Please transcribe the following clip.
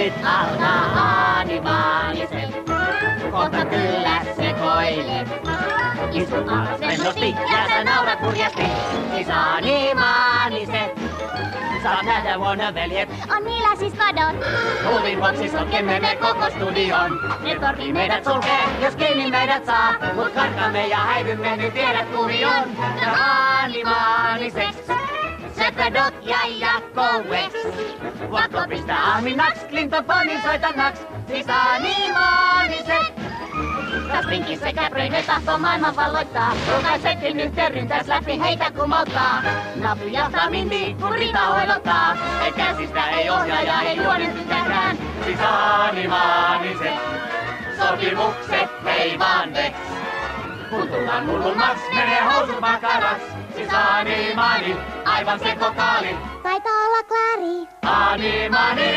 Nyt alkaa animaaniset, kohta kyllä sekoilet. Istut alas rennosti ja sä naurat hurjasti. Siis animaaniset, saat nähdä Warner-veljet. On niillä siis kadon. Huvin vuoksi sotkemme me koko studion. Networki meidät sulkee, jos kiinni meidät saa. Mut karkaamme ja häivymme, nyt tiedät kuvion. Animaaniset, Sepedot ja Jakko-Wex. Vakko pistää ahminaks, Clinton Ponin soitannaks. Siis animaaniset. Täs Pinkin sekä Brain tahtoo maailman valloittaa. Jokaisetkin yhteen ryntäs läpi heitä kumouttaa. Napu jahtaa Mindy, kun Rita hoilottaa. Ei käsistä, ei ohjaaja, ei juonen tytäkään. Siis animaaniset, sopimukset, hei vaan Vex. Kun tullaan hullumaks, menee housut makaraks. Siis animaani, aivan sekokaali. Taitaa olla Clary. Animaani.